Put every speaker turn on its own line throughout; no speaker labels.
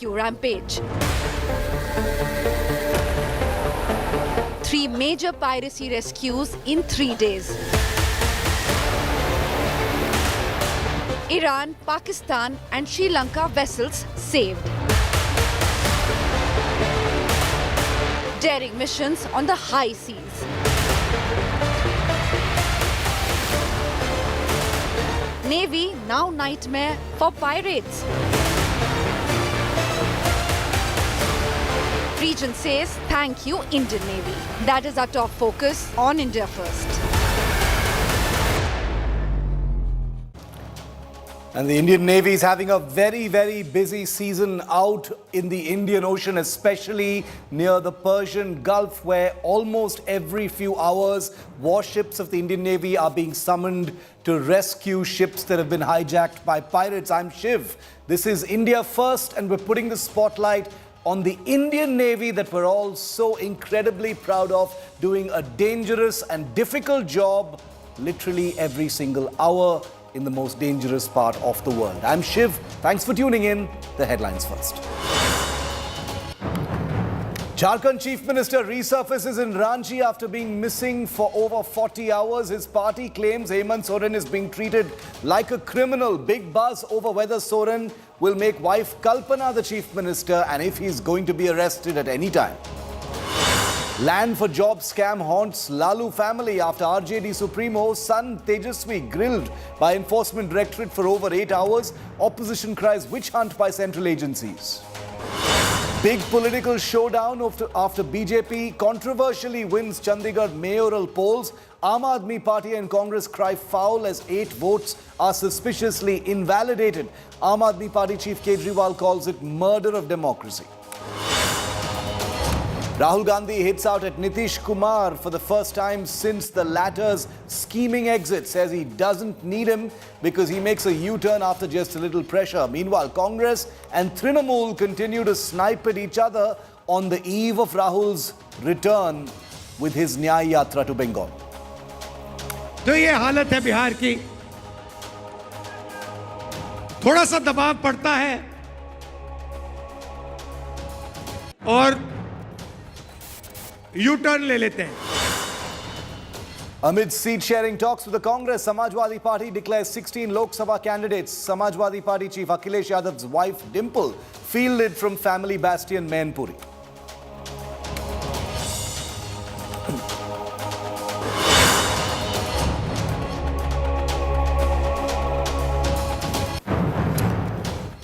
rescue rampage. 3 major piracy rescues in 3 days. Iran, Pakistan and Sri Lanka vessels saved. Daring missions on the high seas. Navy now nightmare for pirates. Region says thank you Indian Navy. That is our top focus on India First.
And the Indian Navy is having a very, very busy season out in the Indian Ocean, especially near the Persian Gulf, where almost every few hours, warships of the Indian Navy are being summoned to rescue ships that have been hijacked by pirates. I'm Shiv. This is India First, and we're putting the spotlight on the Indian Navy that we're all so incredibly proud of, doing a dangerous and difficult job literally every single hour in the most dangerous part of the world. I'm Shiv. Thanks for tuning in. The headlines first. Jharkhand Chief Minister resurfaces in Ranchi after being missing for over 40 hours. His party claims Hemant Soren is being treated like a criminal. Big buzz over whether Soren will make wife Kalpana the Chief Minister and if he's going to be arrested at any time. Land for job scam haunts Lalu family after RJD Supremo son Tejaswi grilled by Enforcement Directorate for over 8 hours. Opposition cries witch hunt by central agencies. Big political showdown after BJP controversially wins Chandigarh mayoral polls. Aam Aadmi Party and Congress cry foul as 8 votes are suspiciously invalidated. Aam Aadmi Party Chief Kejriwal calls it murder of democracy. Rahul Gandhi hits out at Nitish Kumar for the first time since the latter's scheming exit. Says he doesn't need him because he makes a U-turn after just a little pressure. Meanwhile, Congress and Trinamool continue to snipe at each other on the eve of Rahul's return with his Nyay Yatra to Bengal.
तो ये हालत है बिहार की, थोड़ा सा दबाव पड़ता है और यू-टर्न ले लेते हैं.
Amid seat-sharing talks with the Congress, Samajwadi Party declares 16 Lok Sabha candidates. Samajwadi Party Chief Akhilesh Yadav's wife Dimple fielded from family bastion Mainpuri.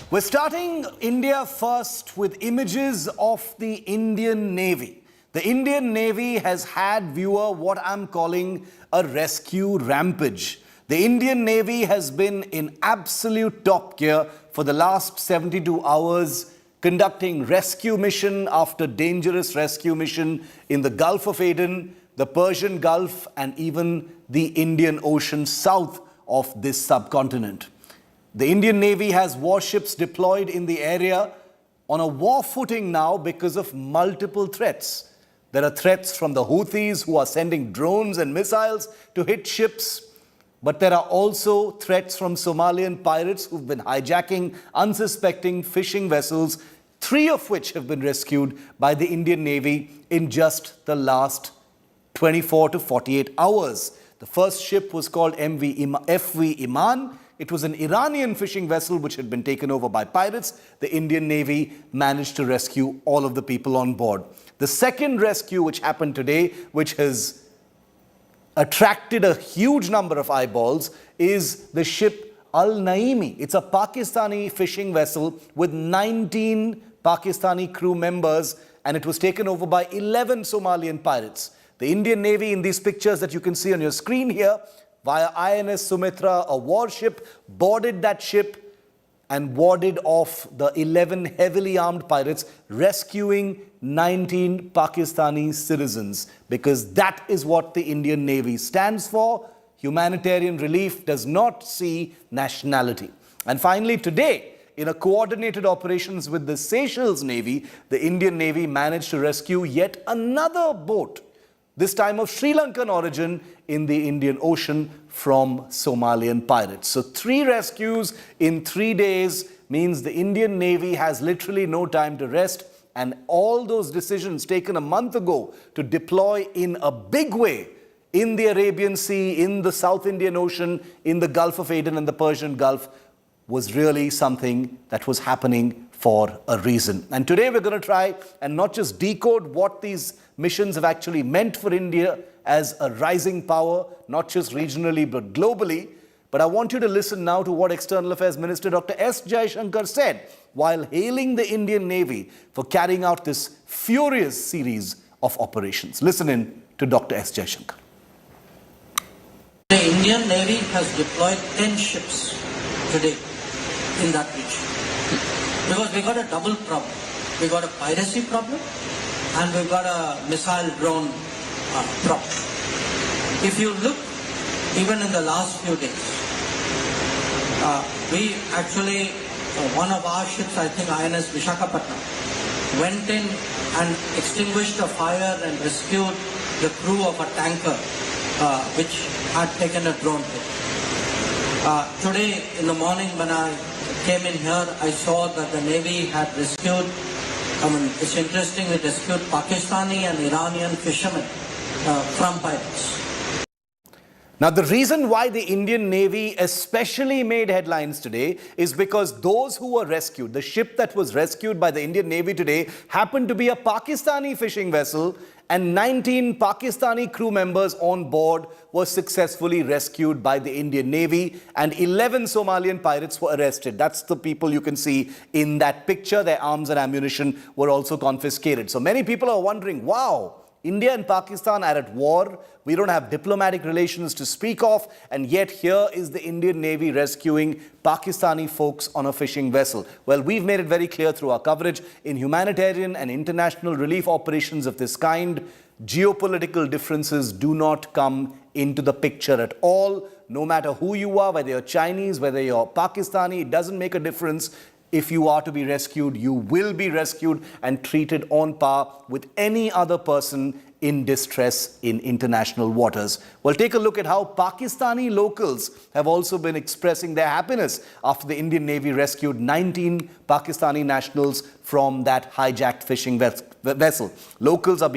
We're starting India First with images of the Indian Navy. The Indian Navy has had, viewer, what I'm calling a rescue rampage. The Indian Navy has been in absolute top gear for the last 72 hours, conducting rescue mission after dangerous rescue mission in the Gulf of Aden, the Persian Gulf, and even the Indian Ocean south of this subcontinent. The Indian Navy has warships deployed in the area on a war footing now because of multiple threats. There are threats from the Houthis who are sending drones and missiles to hit ships. But there are also threats from Somalian pirates who've been hijacking unsuspecting fishing vessels, 3 of which have been rescued by the Indian Navy in just the last 24 to 48 hours. The first ship was called FV Iman. It was an Iranian fishing vessel which had been taken over by pirates. The Indian Navy managed to rescue all of the people on board. The second rescue, which happened today, which has attracted a huge number of eyeballs, is the ship Naeemi. It's a Pakistani fishing vessel with 19 Pakistani crew members, and it was taken over by 11 Somalian pirates. The Indian Navy, in these pictures that you can see on your screen here, via INS Sumitra, a warship, boarded that ship and warded off the 11 heavily armed pirates, rescuing 19 Pakistani citizens. Because that is what the Indian Navy stands for. Humanitarian relief does not see nationality. And finally, today, in a coordinated operations with the Seychelles Navy, the Indian Navy managed to rescue yet another boat, this time of Sri Lankan origin, in the Indian Ocean from Somalian pirates. So 3 rescues in 3 days means the Indian Navy has literally no time to rest, and all those decisions taken a month ago to deploy in a big way in the Arabian Sea, in the South Indian Ocean, in the Gulf of Aden and the Persian Gulf was really something that was happening for a reason. And today we're going to try and not just decode what these missions have actually meant for India as a rising power, not just regionally but globally, but I want you to listen now to what External Affairs Minister Dr. S. Jaishankar said while hailing the Indian Navy for carrying out this furious series of operations. Listen in to Dr. S. Jaishankar.
The Indian Navy has deployed 10 ships today in that region. Because we got a double problem. We got a piracy problem and we've got a missile drone problem. If you look even in the last few days, we actually, one of our ships, I think INS Visakhapatnam, went in and extinguished a fire and rescued the crew of a tanker which had taken a drone hit. Today in the morning when I came in here, I saw that the Navy had rescued, it's interesting, it rescued Pakistani and Iranian fishermen from pirates.
Now, the reason why the Indian Navy especially made headlines today is because those who were rescued, the ship that was rescued by the Indian Navy today happened to be a Pakistani fishing vessel, and 19 Pakistani crew members on board were successfully rescued by the Indian Navy, and 11 Somalian pirates were arrested. That's the people you can see in that picture. Their arms and ammunition were also confiscated. So many people are wondering, wow, India and Pakistan are at war. We don't have diplomatic relations to speak of, and yet here is the Indian Navy rescuing Pakistani folks on a fishing vessel. Well, we've made it very clear through our coverage, in humanitarian and international relief operations of this kind, geopolitical differences do not come into the picture at all. No matter who you are, whether you're Chinese, whether you're Pakistani, it doesn't make a difference. If you are to be rescued, you will be rescued and treated on par with any other person in distress in international waters. Well, take a look at how Pakistani locals have also been expressing their happiness after the Indian Navy rescued 19 Pakistani nationals from that hijacked fishing vessel. Locals are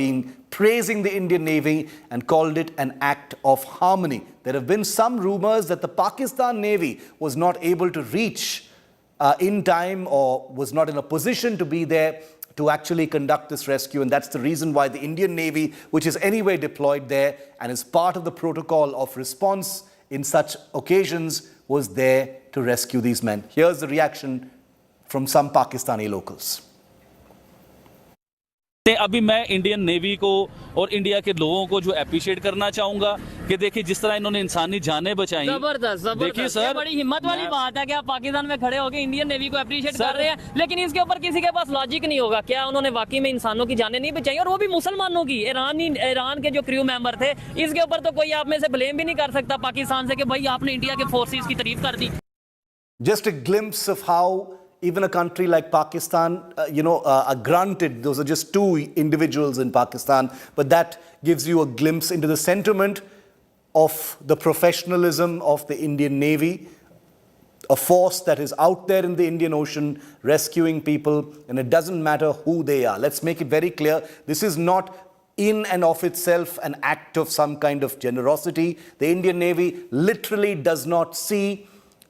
praising the Indian Navy and called it an act of harmony. There have been some rumors that the Pakistan Navy was not able to reach in time or was not in a position to be there to actually conduct this rescue, and that's the reason why the Indian Navy, which is anyway deployed there and is part of the protocol of response in such occasions, was there to rescue these men. Here's the reaction from some Pakistani locals.
अभी मैं Indian navy को और India के लोगों को जो appreciate करना चाहूंगा कि देखिए जिस तरह इन्होंने इंसानी जानें बचाई।
जबरदस्त
देखिए सर,
बड़ी हिम्मत वाली बात है कि आप पाकिस्तान में खड़े होकर इंडियन नेवी को एप्रिशिएट कर रहे हैं, लेकिन इसके ऊपर किसी के पास लॉजिक नहीं होगा। क्या उन्होंने वाकई में इंसानों की जानें नहीं बचाई, और वो भी मुसलमानों की? ईरान के जो क्रू मेंबर थे, इसके ऊपर तो कोई आप में से ब्लेम भी नहीं कर सकता पाकिस्तान से कि भाई आपने इंडिया के फोर्सेस की तारीफ कर दी।
Just a glimpse of how even a country like Pakistan, granted, those are just two individuals in Pakistan, but that gives you a glimpse into the sentiment of the professionalism of the Indian Navy, a force that is out there in the Indian Ocean rescuing people, and it doesn't matter who they are. Let's make it very clear, this is not in and of itself an act of some kind of generosity. The Indian Navy literally does not see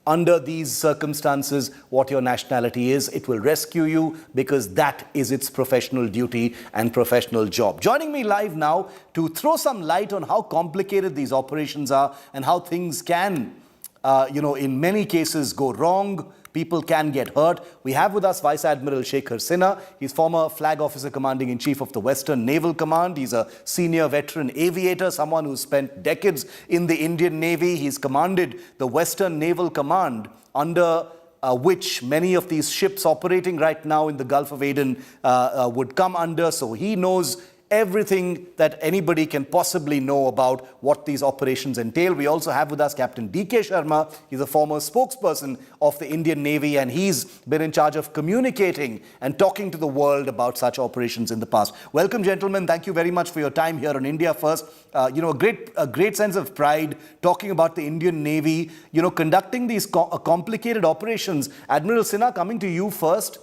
under these circumstances what your nationality is. It will rescue you because that is its professional duty and professional job. Joining me live now to throw some light on how complicated these operations are and how things can, in many cases go wrong. People can get hurt. We have with us Vice Admiral Shekhar Sinha. He's former Flag Officer Commanding-in-Chief of the Western Naval Command. He's a senior veteran aviator, someone who's spent decades in the Indian Navy. He's commanded the Western Naval Command, under which many of these ships operating right now in the Gulf of Aden would come under. So he knows everything that anybody can possibly know about what these operations entail. We also have with us Captain D.K. Sharma. He's a former spokesperson of the Indian Navy, and he's been in charge of communicating and talking to the world about such operations in the past. Welcome, gentlemen. Thank you very much for your time here on India First. A great sense of pride talking about the Indian Navy, conducting these complicated operations. Admiral Sinha, coming to you first.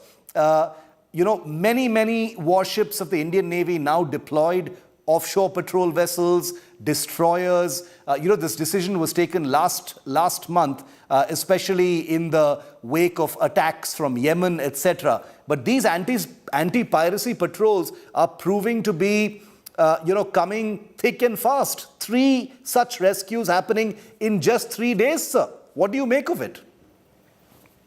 Many warships of the Indian Navy now deployed, offshore patrol vessels, destroyers. This decision was taken last month, especially in the wake of attacks from Yemen, etc. But these anti-piracy patrols are proving to be, coming thick and fast. 3 such rescues happening in just 3 days, sir. What do you make of it?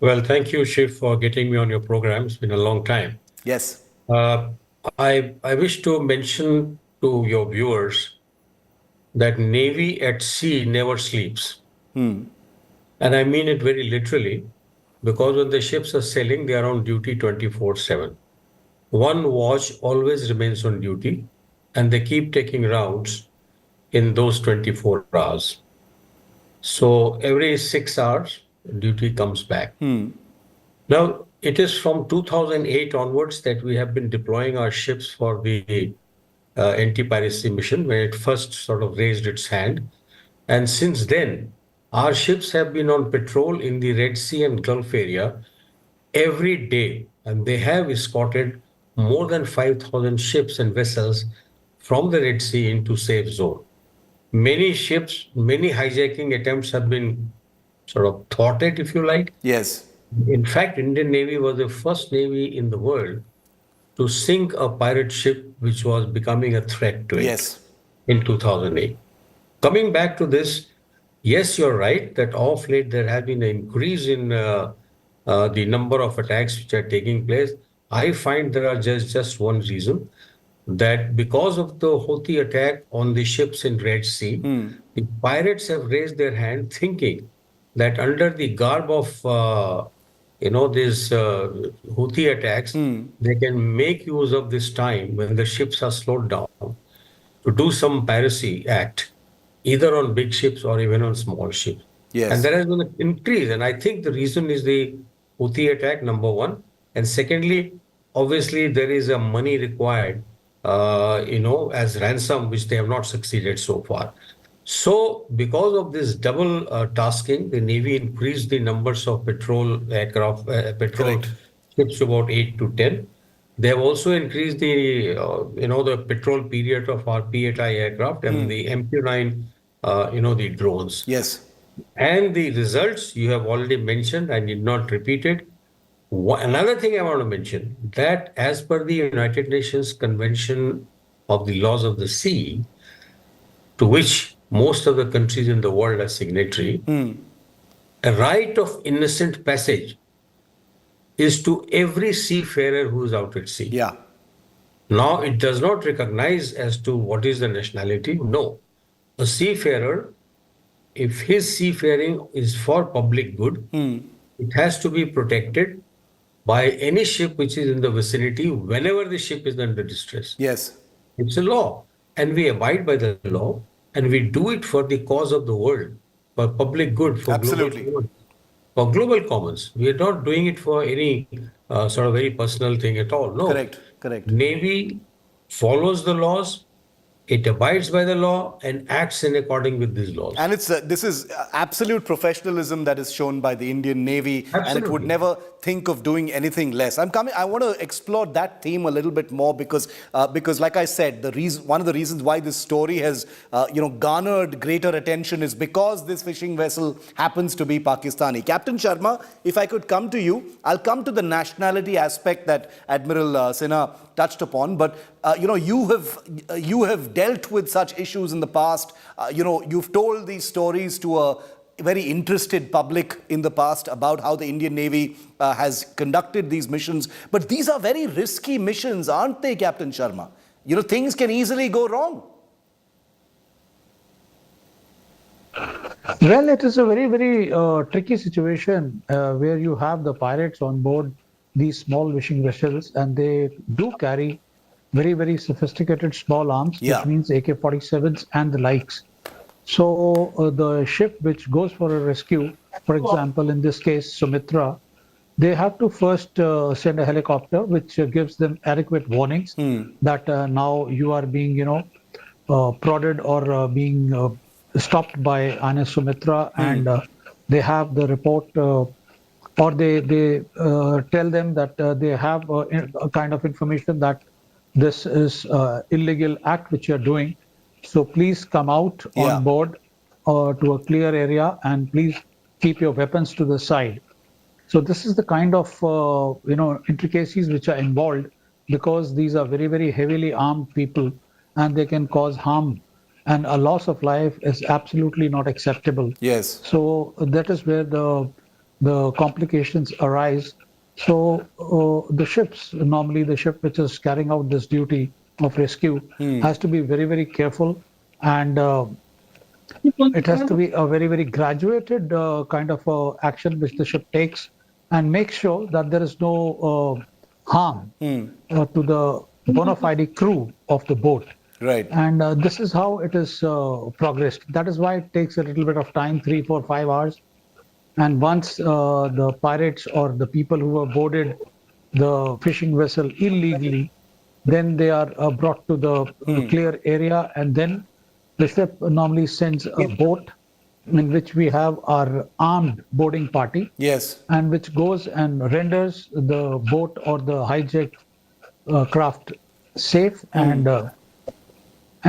Well, thank you, Shiv, for getting me on your program. It's been a long time.
Yes.
I wish to mention to your viewers that Navy at sea never sleeps. And I mean it very literally, because when the ships are sailing, they are on duty 24/7. One watch always remains on duty, and they keep taking rounds in those 24 hours. So every 6 hours, duty comes back. Now, it is from 2008 onwards that we have been deploying our ships for the anti-piracy mission, when it first sort of raised its hand. And since then, our ships have been on patrol in the Red Sea and Gulf area every day, and they have escorted more than 5,000 ships and vessels from the Red Sea into safe zone. Many ships, many hijacking attempts have been sort of thwarted, if you like.
Yes.
In fact, Indian Navy was the first navy in the world to sink a pirate ship which was becoming a threat to it.
Yes.
In 2008. Coming back to this, yes, you're right that of late there has been an increase in the number of attacks which are taking place. I find there are just one reason, that because of the Houthi attack on the ships in Red Sea, the pirates have raised their hand thinking that under the garb of these Houthi attacks, they can make use of this time when the ships are slowed down to do some piracy act, either on big ships or even on small ships.
Yes.
And there has been an increase. And I think the reason is the Houthi attack, number one. And secondly, obviously, there is a money required, as ransom, which they have not succeeded so far. So because of this double tasking, the Navy increased the numbers of patrol aircraft, patrol ships to about 8 to 10. They have also increased the, the patrol period of our P-8I aircraft and the MQ-9, the drones.
Yes.
And the results you have already mentioned, I need not repeat it. Another thing I want to mention, that as per the United Nations Convention of the Laws of the Sea, to which most of the countries in the world are signatory, a right of innocent passage is to every seafarer who is out at sea.
Yeah.
Now, it does not recognize as to what is the nationality. No. A seafarer, if his seafaring is for public good, it has to be protected by any ship which is in the vicinity whenever the ship is under distress.
Yes.
It's a law, and we abide by the law, and we do it for the cause of the world, for public good, for
Absolutely.
global good, for global commons. We are not doing it for any sort of very personal thing at all. No.
Correct.
Navy follows the laws. It abides by the law and acts in according with these laws.
And this is absolute professionalism that is shown by the Indian Navy.
Absolutely.
And it would never think of doing anything less. I want to explore that theme a little bit more because like I said, one of the reasons why this story has garnered greater attention is because this fishing vessel happens to be Pakistani. Captain Sharma, if I could come to you, I'll come to the nationality aspect that Admiral Sinha touched upon, but you have dealt with such issues in the past. You've told these stories to a very interested public in the past about how the Indian Navy has conducted these missions. But these are very risky missions, aren't they, Captain Sharma? Things can easily go wrong.
Well, it is a very, very tricky situation where you have the pirates on board these small fishing vessels, and they do carry very, very sophisticated small arms,
Yeah.
which means AK-47s and the likes. So the ship which goes for a rescue, for example, in this case, Sumitra, they have to first send a helicopter, which gives them adequate warnings that now you are being, prodded or being stopped by INS Sumitra, and they have the report, or they tell them that they have a kind of information that this is illegal act which you are doing. So please come out
Yeah.
on board to a clear area, and please keep your weapons to the side. So this is the kind of intricacies which are involved, because these are very, very heavily armed people, and they can cause harm, and a loss of life is absolutely not acceptable.
Yes.
So that is where the complications arise. So the ships, normally the ship which is carrying out this duty of rescue, has to be very, very careful, and it has to be a very, very graduated kind of action which the ship takes, and make sure that there is no harm to the bona fide crew of the boat.
Right.
And this is how it is progressed. That is why it takes a little bit of time, 3, 4, 5 hours. And once the pirates or the people who have boarded the fishing vessel illegally, then they are brought to the clear area, and then the ship normally sends a boat in which we have our armed boarding party,
Yes.
and which goes and renders the boat or the hijacked craft safe, and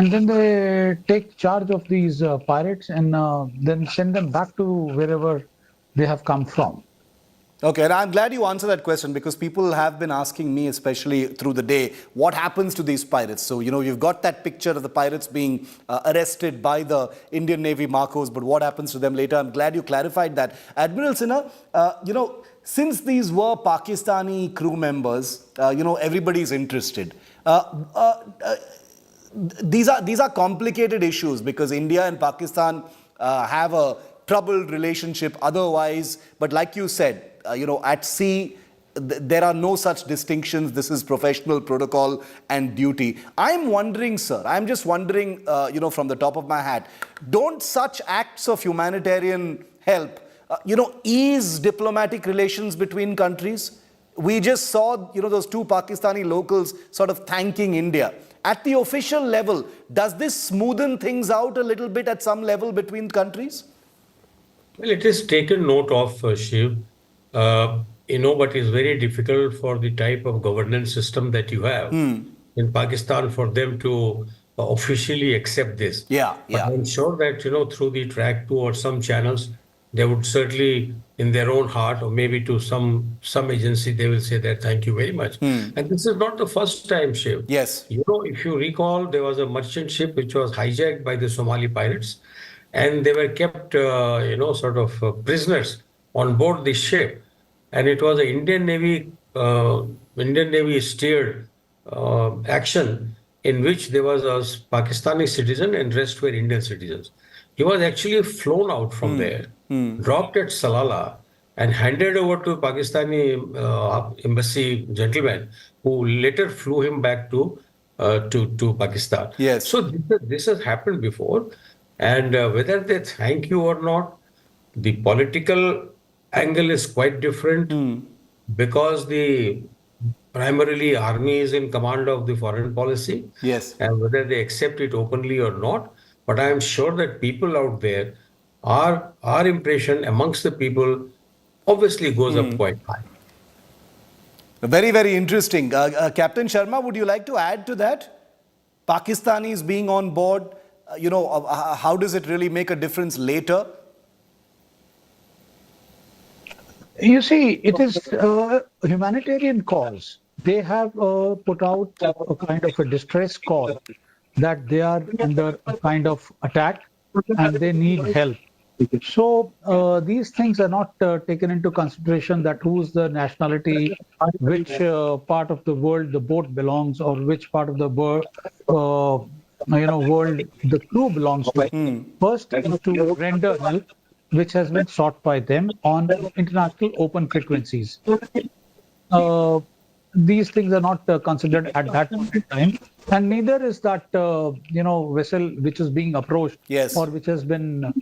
then they take charge of these pirates, and then send them back to wherever they have come from.
Okay, and I'm glad you answered that question, because people have been asking me, especially through the day, what happens to these pirates? So, you've got that picture of the pirates being arrested by the Indian Navy Marcos, but what happens to them later? I'm glad you clarified that. Admiral Sinha, since these were Pakistani crew members, everybody's interested. These are complicated issues, because India and Pakistan have a troubled relationship otherwise, but like you said, at sea, there are no such distinctions. This is professional protocol and duty. I'm wondering, sir, from the top of my hat, don't such acts of humanitarian help, ease diplomatic relations between countries? We just saw, those 2 Pakistani locals sort of thanking India. At the official level, does this smoothen things out a little bit at some level between countries?
Well, it is taken note of, Shiv. But it's very difficult for the type of governance system that you have in Pakistan for them to officially accept this.
Yeah.
But I'm sure that, through the track 2 or some channels, they would certainly, in their own heart, or maybe to some agency, they will say that thank you very much. And this is not the first time, Shiv.
Yes.
If you recall, there was a merchant ship which was hijacked by the Somali pirates, and they were kept, prisoners on board the ship. And it was an Indian Navy steered action, in which there was a Pakistani citizen and rest were Indian citizens. He was actually flown out from there, dropped at Salalah, and handed over to Pakistani embassy gentleman, who later flew him back to Pakistan.
Yes.
So this has happened before, and whether they thank you or not, the political angle is quite different, because the primarily army is in command of the foreign policy.
Yes.
And whether they accept it openly or not, but I am sure that people out there, our impression amongst the people obviously goes up quite high.
Very, very interesting. Captain Sharma, would you like to add to that? Pakistanis being on board, how does it really make a difference later?
You see, it is a humanitarian cause. They have put out a kind of a distress call that they are under a kind of attack and they need help. So these things are not taken into consideration, that who's the nationality, which part of the world the boat belongs, or which part of the world the crew belongs to. First is to render help, which has been sought by them on international open frequencies. these things are not considered at that point in time, and neither is that vessel which is being approached
Yes.
or which has been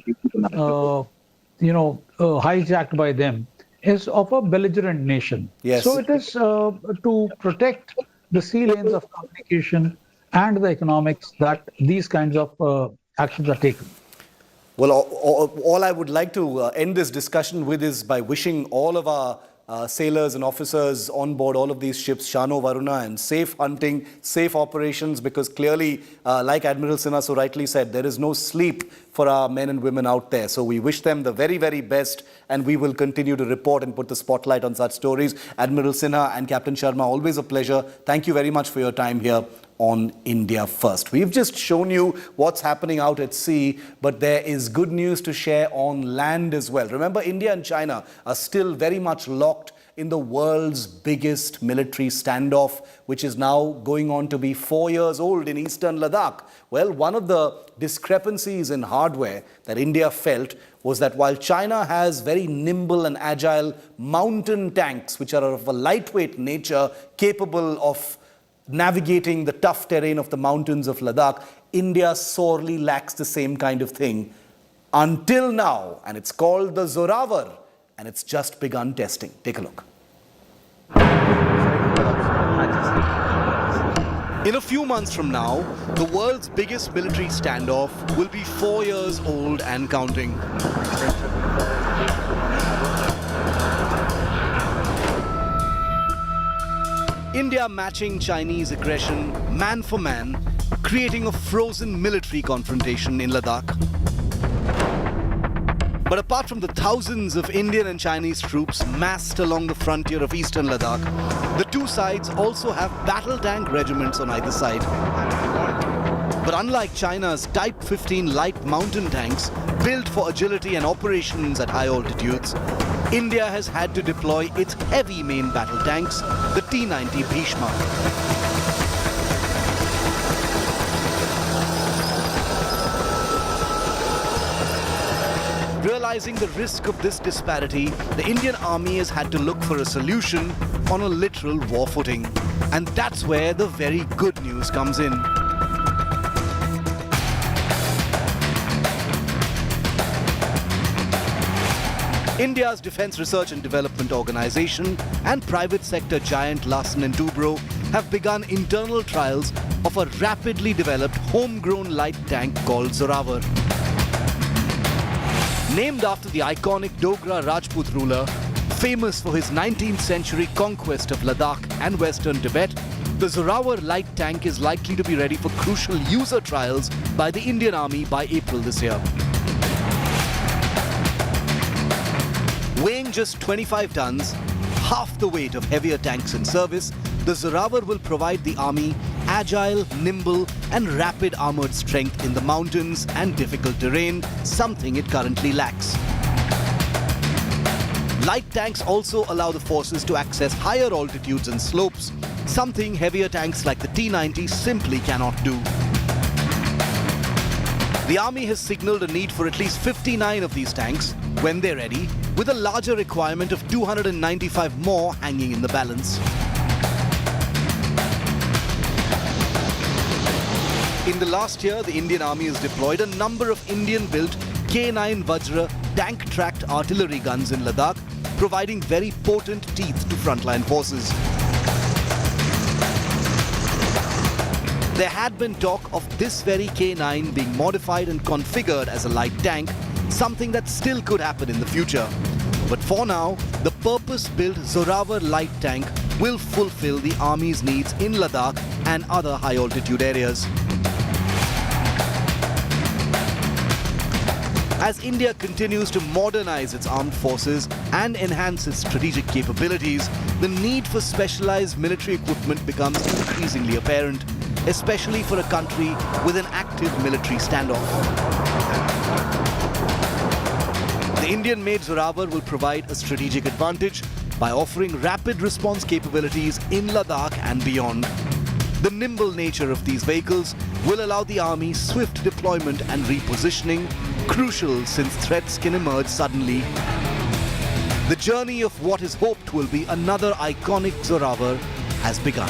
hijacked by them is of a belligerent nation.
Yes.
So it is to protect the sea lanes of communication and the economics that these kinds of actions are taken.
Well, all I would like to end this discussion with is by wishing all of our sailors and officers on board all of these ships, Shano, Varuna, and safe hunting, safe operations, because clearly, like Admiral Sinha so rightly said, there is no sleep for our men and women out there. So we wish them the very, very best, and we will continue to report and put the spotlight on such stories. Admiral Sinha and Captain Sharma, always a pleasure. Thank you very much for your time here on India First. We've just shown you what's happening out at sea, but there is good news to share on land as well. Remember, India and China are still very much locked in the world's biggest military standoff, which is now going on to be 4 years old in eastern Ladakh. Well, one of the discrepancies in hardware that India felt was that while China has very nimble and agile mountain tanks, which are of a lightweight nature, capable of navigating the tough terrain of the mountains of Ladakh, India sorely lacks the same kind of thing until now, and it's called the Zorawar, and it's just begun testing. Take a look. In a few months from now, the world's biggest military standoff will be 4 years old and counting. India matching Chinese aggression man for man, creating a frozen military confrontation in Ladakh. But apart from the thousands of Indian and Chinese troops massed along the frontier of eastern Ladakh, the two sides also have battle tank regiments on either side. But unlike China's Type 15 light mountain tanks, built for agility and operations at high altitudes, India has had to deploy its heavy main battle tanks, the T-90 Bhishma. Realizing the risk of this disparity, the Indian Army has had to look for a solution on a literal war footing. And that's where the very good news comes in. India's Defence Research and Development Organization and private sector giant Larsen & Toubro have begun internal trials of a rapidly developed homegrown light tank called Zorawar. Named after the iconic Dogra Rajput ruler, famous for his 19th century conquest of Ladakh and western Tibet, the Zorawar light tank is likely to be ready for crucial user trials by the Indian Army by April this year. Weighing just 25 tons, half the weight of heavier tanks in service, the Zorawar will provide the army agile, nimble and rapid armoured strength in the mountains and difficult terrain, something it currently lacks. Light tanks also allow the forces to access higher altitudes and slopes, something heavier tanks like the T-90 simply cannot do. The army has signalled a need for at least 59 of these tanks when they're ready, with a larger requirement of 295 more hanging in the balance. In the last year, the Indian Army has deployed a number of Indian-built K9 Vajra tank-tracked artillery guns in Ladakh, providing very potent teeth to frontline forces. There had been talk of this very K9 being modified and configured as a light tank, something that still could happen in the future. But for now, the purpose-built Zorawar light tank will fulfill the Army's needs in Ladakh and other high-altitude areas. As India continues to modernize its armed forces and enhance its strategic capabilities, the need for specialized military equipment becomes increasingly apparent, especially for a country with an active military standoff. The Indian-made Zorawar will provide a strategic advantage by offering rapid response capabilities in Ladakh and beyond. The nimble nature of these vehicles will allow the Army swift deployment and repositioning, crucial since threats can emerge suddenly. The journey of what is hoped will be another iconic Zorawar has begun.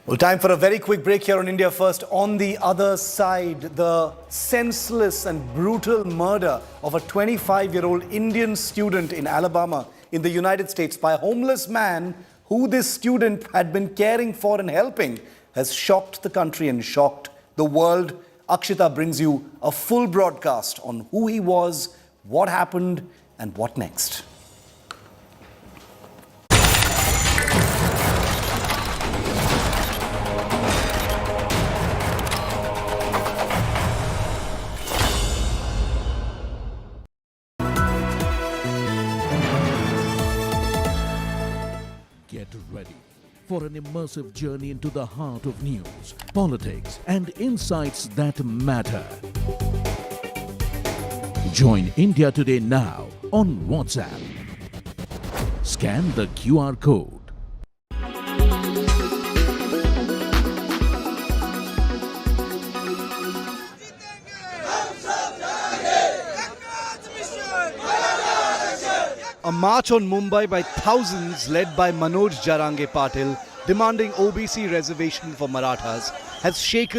Well, time for a very quick break here on India First. On the other side, the senseless and brutal murder of a 25-year-old Indian student in Alabama in the United States by a homeless man who this student had been caring for and helping has shocked the country and shocked the world. Akshita brings you a full broadcast on who he was, what happened, and what next.
Get ready for an immersive journey into the heart of news, politics, and insights that matter. Join India Today now on WhatsApp. Scan the QR code.
A march on Mumbai by thousands led by Manoj Jarange Patil demanding OBC reservation for Marathas has shaken